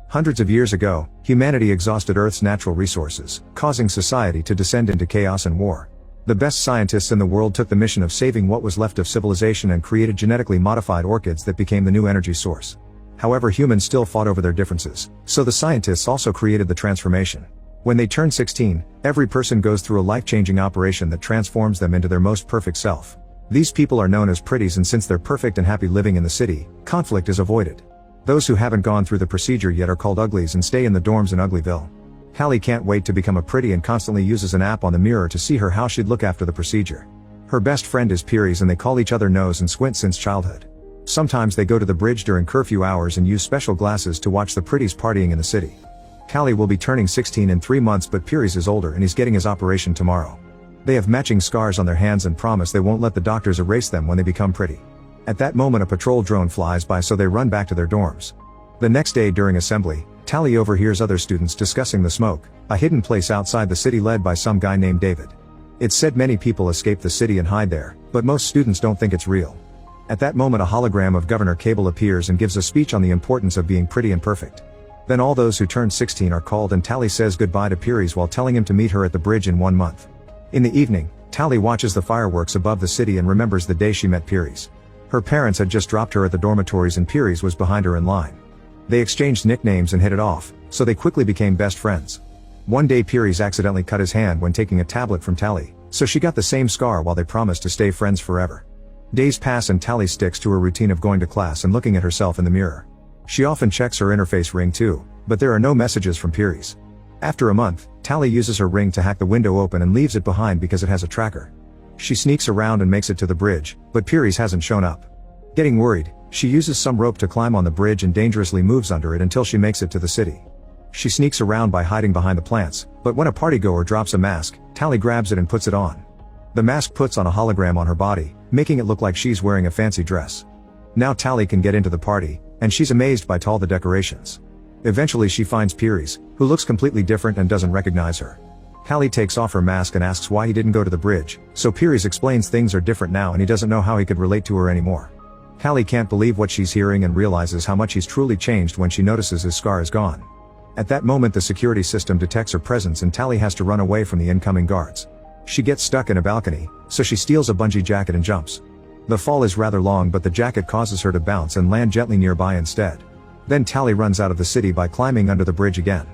Hundreds of years ago, humanity exhausted Earth's natural resources, causing society to descend into chaos and war. The best scientists in the world took the mission of saving what was left of civilization and created genetically modified orchids that became the new energy source. However, humans still fought over their differences, so the scientists also created the transformation. When they turn 16, every person goes through a life-changing operation that transforms them into their most perfect self. These people are known as pretties, and since they're perfect and happy living in the city, conflict is avoided. Those who haven't gone through the procedure yet are called uglies and stay in the dorms in Uglyville. Tally can't wait to become a pretty and constantly uses an app on the mirror to see how she'd look after the procedure. Her best friend is Pearies, and they call each other Nose and Squint since childhood. Sometimes they go to the bridge during curfew hours and use special glasses to watch the pretties partying in the city. Tally will be turning 16 in 3 months, but Pearies is older and he's getting his operation tomorrow. They have matching scars on their hands and promise they won't let the doctors erase them when they become pretty. At that moment a patrol drone flies by, so they run back to their dorms. The next day during assembly, Tally overhears other students discussing the Smoke, a hidden place outside the city led by some guy named David. It's said many people escape the city and hide there, but most students don't think it's real. At that moment a hologram of Governor Cable appears and gives a speech on the importance of being pretty and perfect. Then all those who turned 16 are called, and Tally says goodbye to Pearies while telling him to meet her at the bridge in 1 month. In the evening, Tally watches the fireworks above the city and remembers the day she met Pearies. Her parents had just dropped her at the dormitories and Pearies was behind her in line. They exchanged nicknames and hit it off, so they quickly became best friends. One day Pearies accidentally cut his hand when taking a tablet from Tally, so she got the same scar while they promised to stay friends forever. Days pass and Tally sticks to her routine of going to class and looking at herself in the mirror. She often checks her interface ring too, but there are no messages from Pearies. After a month, Tally uses her ring to hack the window open and leaves it behind because it has a tracker. She sneaks around and makes it to the bridge, but Pearies hasn't shown up. Getting worried, she uses some rope to climb on the bridge and dangerously moves under it until she makes it to the city. She sneaks around by hiding behind the plants, but when a partygoer drops a mask, Tally grabs it and puts it on. The mask puts on a hologram on her body, making it look like she's wearing a fancy dress. Now Tally can get into the party, and she's amazed by all the decorations. Eventually she finds Pearies, who looks completely different and doesn't recognize her. Tally takes off her mask and asks why he didn't go to the bridge, so Pearies explains things are different now and he doesn't know how he could relate to her anymore. Tally can't believe what she's hearing and realizes how much he's truly changed when she notices his scar is gone. At that moment the security system detects her presence and Tally has to run away from the incoming guards. She gets stuck in a balcony, so she steals a bungee jacket and jumps. The fall is rather long, but the jacket causes her to bounce and land gently nearby instead. Then Tally runs out of the city by climbing under the bridge again.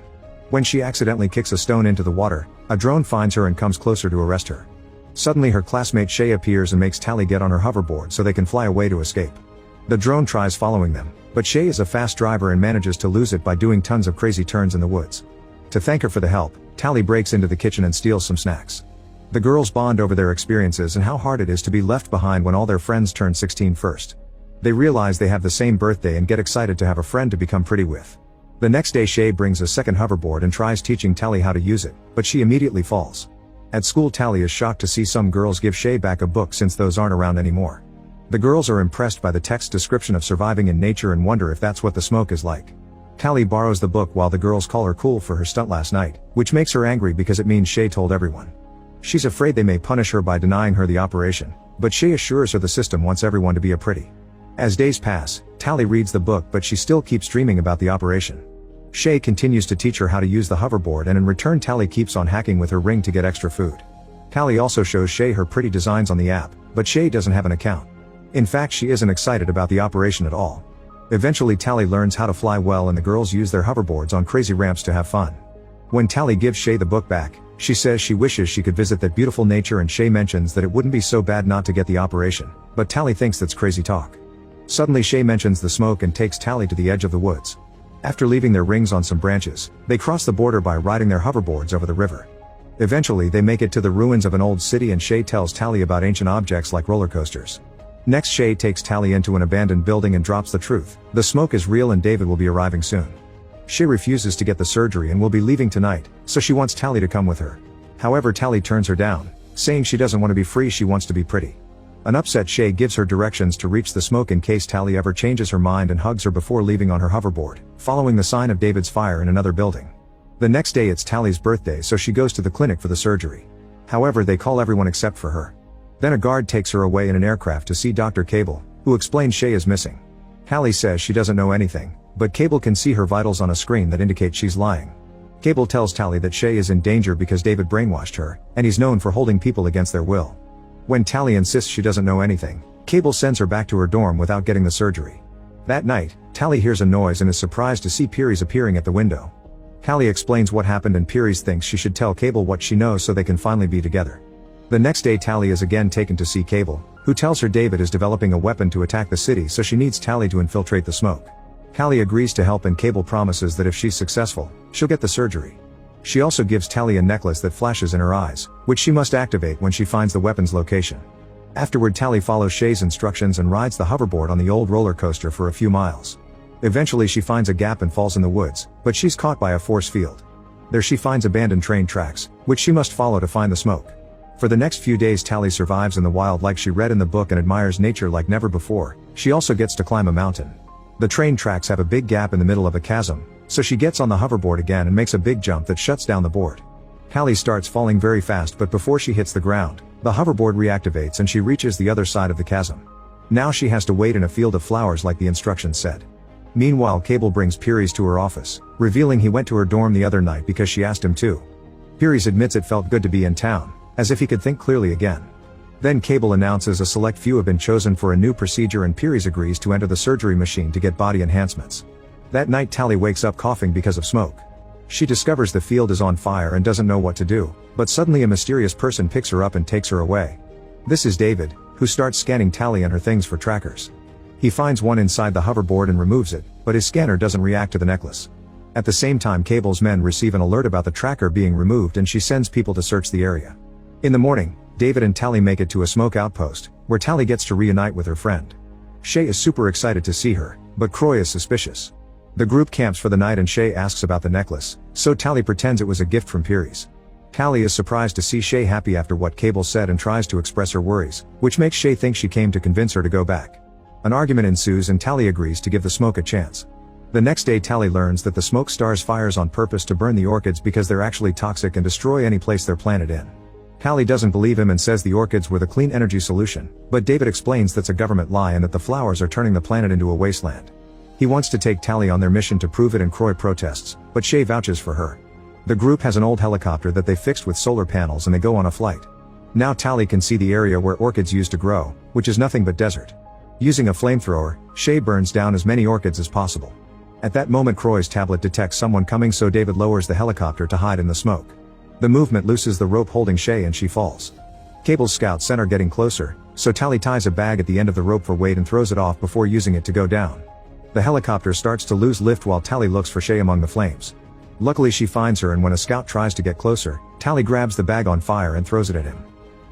When she accidentally kicks a stone into the water, a drone finds her and comes closer to arrest her. Suddenly her classmate Shay appears and makes Tally get on her hoverboard so they can fly away to escape. The drone tries following them, but Shay is a fast driver and manages to lose it by doing tons of crazy turns in the woods. To thank her for the help, Tally breaks into the kitchen and steals some snacks. The girls bond over their experiences and how hard it is to be left behind when all their friends turn 16 first. They realize they have the same birthday and get excited to have a friend to become pretty with. The next day Shay brings a second hoverboard and tries teaching Tally how to use it, but she immediately falls. At school Tally is shocked to see some girls give Shay back a book since those aren't around anymore. The girls are impressed by the text description of surviving in nature and wonder if that's what the Smoke is like. Tally borrows the book while the girls call her cool for her stunt last night, which makes her angry because it means Shay told everyone. She's afraid they may punish her by denying her the operation, but Shay assures her the system wants everyone to be a pretty. As days pass, Tally reads the book but she still keeps dreaming about the operation. Shay continues to teach her how to use the hoverboard and in return Tally keeps on hacking with her ring to get extra food. Tally also shows Shay her pretty designs on the app, but Shay doesn't have an account. In fact she isn't excited about the operation at all. Eventually Tally learns how to fly well and the girls use their hoverboards on crazy ramps to have fun. When Tally gives Shay the book back, she says she wishes she could visit that beautiful nature and Shay mentions that it wouldn't be so bad not to get the operation, but Tally thinks that's crazy talk. Suddenly Shay mentions the Smoke and takes Tally to the edge of the woods. After leaving their rings on some branches, they cross the border by riding their hoverboards over the river. Eventually they make it to the ruins of an old city and Shay tells Tally about ancient objects like roller coasters. Next Shay takes Tally into an abandoned building and drops the truth: the Smoke is real and David will be arriving soon. Shay refuses to get the surgery and will be leaving tonight, so she wants Tally to come with her. However Tally turns her down, saying she doesn't want to be free, she wants to be pretty. An upset Shay gives her directions to reach the Smoke in case Tally ever changes her mind and hugs her before leaving on her hoverboard, following the sign of David's fire in another building. The next day it's Tally's birthday, so she goes to the clinic for the surgery. However they call everyone except for her. Then a guard takes her away in an aircraft to see Dr. Cable, who explains Shay is missing. Tally says she doesn't know anything, but Cable can see her vitals on a screen that indicates she's lying. Cable tells Tally that Shay is in danger because David brainwashed her, and he's known for holding people against their will. When Tally insists she doesn't know anything, Cable sends her back to her dorm without getting the surgery. That night, Tally hears a noise and is surprised to see Pieris appearing at the window. Tally explains what happened and Pieris thinks she should tell Cable what she knows so they can finally be together. The next day Tally is again taken to see Cable, who tells her David is developing a weapon to attack the city, so she needs Tally to infiltrate the smoke. Tally agrees to help and Cable promises that if she's successful, she'll get the surgery. She also gives Tally a necklace that flashes in her eyes, which she must activate when she finds the weapon's location. Afterward Tally follows Shay's instructions and rides the hoverboard on the old roller coaster for a few miles. Eventually she finds a gap and falls in the woods, but she's caught by a force field. There she finds abandoned train tracks, which she must follow to find the smoke. For the next few days Tally survives in the wild like she read in the book and admires nature like never before. She also gets to climb a mountain. The train tracks have a big gap in the middle of a chasm, so she gets on the hoverboard again and makes a big jump that shuts down the board. Tally starts falling very fast, but before she hits the ground, the hoverboard reactivates and she reaches the other side of the chasm. Now she has to wait in a field of flowers like the instructions said. Meanwhile Cable brings Pieris to her office, revealing he went to her dorm the other night because she asked him to. Pieris admits it felt good to be in town, as if he could think clearly again. Then Cable announces a select few have been chosen for a new procedure and Pieris agrees to enter the surgery machine to get body enhancements. That night Tally wakes up coughing because of smoke. She discovers the field is on fire and doesn't know what to do, but suddenly a mysterious person picks her up and takes her away. This is David, who starts scanning Tally and her things for trackers. He finds one inside the hoverboard and removes it, but his scanner doesn't react to the necklace. At the same time Cable's men receive an alert about the tracker being removed and she sends people to search the area. In the morning, David and Tally make it to a smoke outpost, where Tally gets to reunite with her friend. Shay is super excited to see her, but Croy is suspicious. The group camps for the night and Shay asks about the necklace, so Tally pretends it was a gift from Pieris. Tally is surprised to see Shay happy after what Cable said and tries to express her worries, which makes Shay think she came to convince her to go back. An argument ensues and Tally agrees to give the smoke a chance. The next day Tally learns that the smoke stars fires on purpose to burn the orchids because they're actually toxic and destroy any place they're planted in. Tally doesn't believe him and says the orchids were the clean energy solution, but David explains that's a government lie and that the flowers are turning the planet into a wasteland. He wants to take Tally on their mission to prove it and Croy protests, but Shay vouches for her. The group has an old helicopter that they fixed with solar panels and they go on a flight. Now Tally can see the area where orchids used to grow, which is nothing but desert. Using a flamethrower, Shay burns down as many orchids as possible. At that moment Croy's tablet detects someone coming, so David lowers the helicopter to hide in the smoke. The movement looses the rope holding Shay and she falls. Cable's scouts are getting closer, so Tally ties a bag at the end of the rope for weight and throws it off before using it to go down. The helicopter starts to lose lift while Tally looks for Shay among the flames. Luckily she finds her, and when a scout tries to get closer, Tally grabs the bag on fire and throws it at him.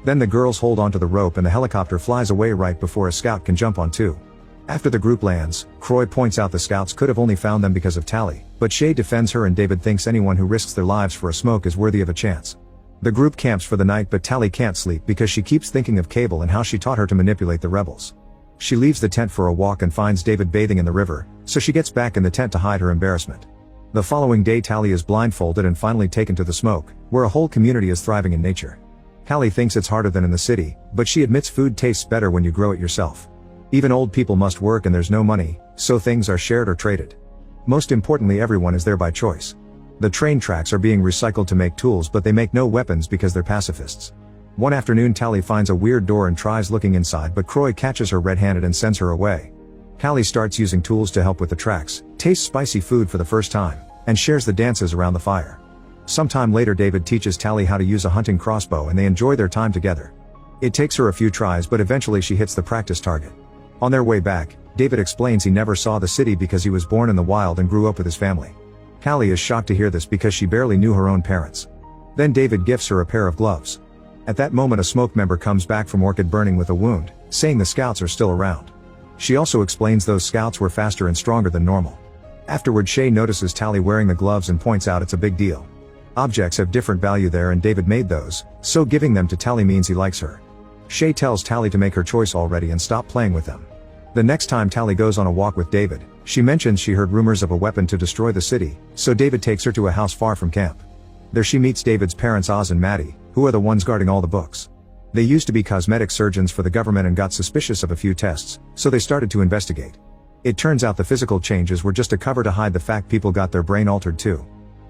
Then the girls hold onto the rope and the helicopter flies away right before a scout can jump on too. After the group lands, Croy points out the scouts could have only found them because of Tally, but Shay defends her and David thinks anyone who risks their lives for a smoke is worthy of a chance. The group camps for the night, but Tally can't sleep because she keeps thinking of Cable and how she taught her to manipulate the rebels. She leaves the tent for a walk and finds David bathing in the river, so she gets back in the tent to hide her embarrassment. The following day Tally is blindfolded and finally taken to the smoke, where a whole community is thriving in nature. Tally thinks it's harder than in the city, but she admits food tastes better when you grow it yourself. Even old people must work and there's no money, so things are shared or traded. Most importantly, everyone is there by choice. The train tracks are being recycled to make tools, but they make no weapons because they're pacifists. One afternoon Tally finds a weird door and tries looking inside, but Croy catches her red-handed and sends her away. Tally starts using tools to help with the tracks, tastes spicy food for the first time, and shares the dances around the fire. Sometime later David teaches Tally how to use a hunting crossbow and they enjoy their time together. It takes her a few tries, but eventually she hits the practice target. On their way back, David explains he never saw the city because he was born in the wild and grew up with his family. Tally is shocked to hear this because she barely knew her own parents. Then David gifts her a pair of gloves. At that moment a smoke member comes back from orchid burning with a wound, saying the scouts are still around. She also explains those scouts were faster and stronger than normal. Afterward Shay notices Tally wearing the gloves and points out it's a big deal. Objects have different value there and David made those, so giving them to Tally means he likes her. Shay tells Tally to make her choice already and stop playing with them. The next time Tally goes on a walk with David, she mentions she heard rumors of a weapon to destroy the city, so David takes her to a house far from camp. There she meets David's parents Oz and Maddie, who are the ones guarding all the books. They used to be cosmetic surgeons for the government and got suspicious of a few tests, so they started to investigate. It turns out the physical changes were just a cover to hide the fact people got their brain altered too.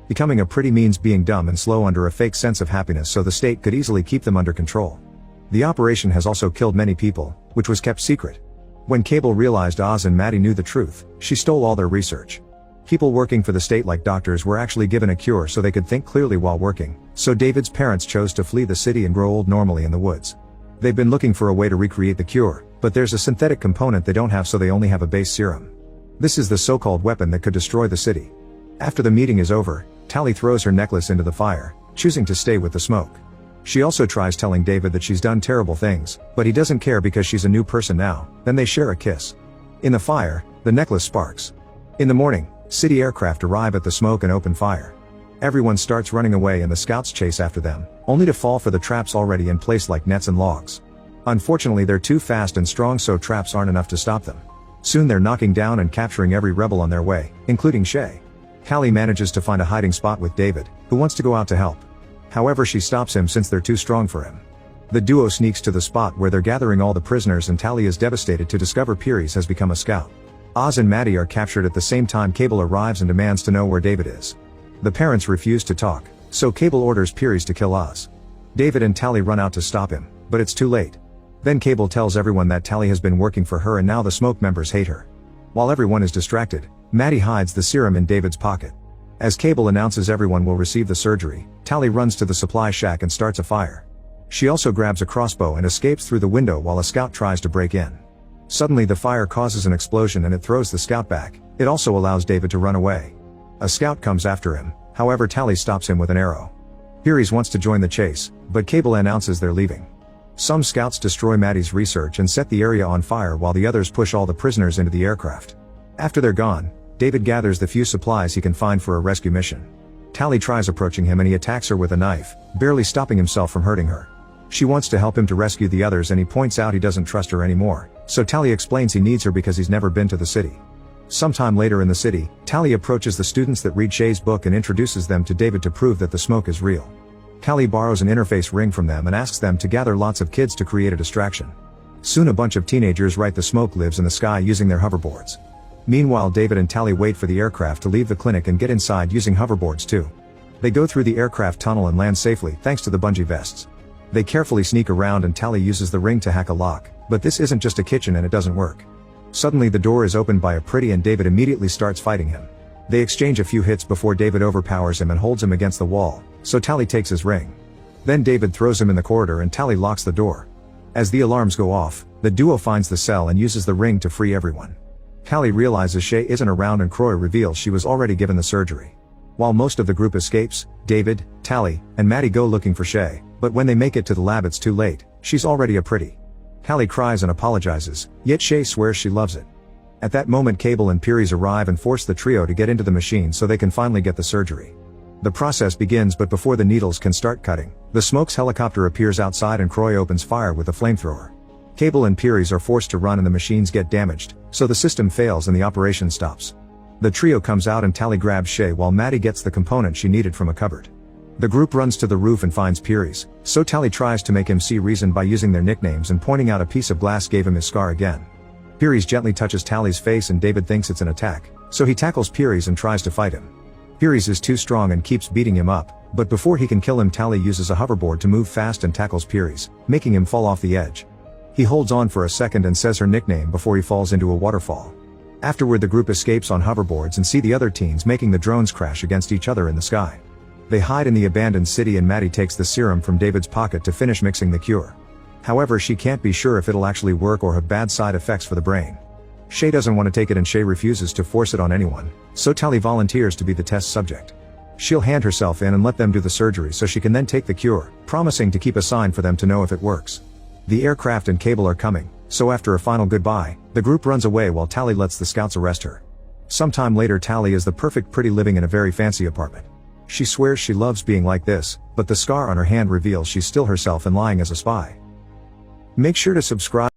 Becoming a pretty means being dumb and slow under a fake sense of happiness so the state could easily keep them under control. The operation has also killed many people, which was kept secret. When Cable realized Oz and Maddie knew the truth, she stole all their research. People working for the state like doctors were actually given a cure so they could think clearly while working, so David's parents chose to flee the city and grow old normally in the woods. They've been looking for a way to recreate the cure, but there's a synthetic component they don't have, so they only have a base serum. This is the so-called weapon that could destroy the city. After the meeting is over, Tally throws her necklace into the fire, choosing to stay with the smoke. She also tries telling David that she's done terrible things, but he doesn't care because she's a new person now. Then they share a kiss. In the fire, the necklace sparks. In the morning, city aircraft arrive at the smoke and open fire. Everyone starts running away and the scouts chase after them, only to fall for the traps already in place like nets and logs. Unfortunately, they're too fast and strong, so traps aren't enough to stop them. Soon they're knocking down and capturing every rebel on their way, including Shay. Callie manages to find a hiding spot with David, who wants to go out to help. However, she stops him since they're too strong for him. The duo sneaks to the spot where they're gathering all the prisoners, and Tally is devastated to discover Piries has become a scout. Oz and Maddie are captured at the same time. Cable arrives and demands to know where David is. The parents refuse to talk, so Cable orders Piries to kill Oz. David and Tally run out to stop him, but it's too late. Then Cable tells everyone that Tally has been working for her and now the smoke members hate her. While everyone is distracted, Maddie hides the serum in David's pocket. As Cable announces everyone will receive the surgery, Tally runs to the supply shack and starts a fire. She also grabs a crossbow and escapes through the window while a scout tries to break in. Suddenly the fire causes an explosion and it throws the scout back. It also allows David to run away. A scout comes after him, however Tally stops him with an arrow. Piries wants to join the chase, but Cable announces they're leaving. Some scouts destroy Maddie's research and set the area on fire while the others push all the prisoners into the aircraft. After they're gone, David gathers the few supplies he can find for a rescue mission. Tally tries approaching him and he attacks her with a knife, barely stopping himself from hurting her. She wants to help him to rescue the others and he points out he doesn't trust her anymore, so Tally explains he needs her because he's never been to the city. Sometime later in the city, Tally approaches the students that read Shay's book and introduces them to David to prove that the smoke is real. Tally borrows an interface ring from them and asks them to gather lots of kids to create a distraction. Soon a bunch of teenagers write the smoke lives in the sky using their hoverboards. Meanwhile, David and Tally wait for the aircraft to leave the clinic and get inside using hoverboards too. They go through the aircraft tunnel and land safely thanks to the bungee vests. They carefully sneak around and Tally uses the ring to hack a lock, but this isn't just a kitchen and it doesn't work. Suddenly the door is opened by a pretty and David immediately starts fighting him. They exchange a few hits before David overpowers him and holds him against the wall, so Tally takes his ring. Then David throws him in the corridor and Tally locks the door. As the alarms go off, the duo finds the cell and uses the ring to free everyone. Tally realizes Shay isn't around and Croy reveals she was already given the surgery. While most of the group escapes, David, Tally, and Maddie go looking for Shay, but when they make it to the lab it's too late. She's already a pretty. Tally cries and apologizes, yet Shay swears she loves it. At that moment Cable and Piries arrive and force the trio to get into the machine so they can finally get the surgery. The process begins, but before the needles can start cutting, the Smoke's helicopter appears outside and Croy opens fire with a flamethrower. Cable and Piries are forced to run and the machines get damaged, so the system fails and the operation stops. The trio comes out and Tally grabs Shay while Maddie gets the component she needed from a cupboard. The group runs to the roof and finds Piries, so Tally tries to make him see reason by using their nicknames and pointing out a piece of glass gave him his scar again. Piries gently touches Tally's face and David thinks it's an attack, so he tackles Piries and tries to fight him. Piries is too strong and keeps beating him up, but before he can kill him Tally uses a hoverboard to move fast and tackles Piries, making him fall off the edge. He holds on for a second and says her nickname before he falls into a waterfall. Afterward the group escapes on hoverboards and see the other teens making the drones crash against each other in the sky. They hide in the abandoned city and Maddie takes the serum from David's pocket to finish mixing the cure. However, she can't be sure if it'll actually work or have bad side effects for the brain. Shay doesn't want to take it and Shay refuses to force it on anyone, so Tally volunteers to be the test subject. She'll hand herself in and let them do the surgery so she can then take the cure, promising to keep a sign for them to know if it works. The aircraft and Cable are coming, so after a final goodbye, the group runs away while Tally lets the scouts arrest her. Sometime later Tally is the perfect pretty living in a very fancy apartment. She swears she loves being like this, but the scar on her hand reveals she's still herself and lying as a spy. Make sure to subscribe.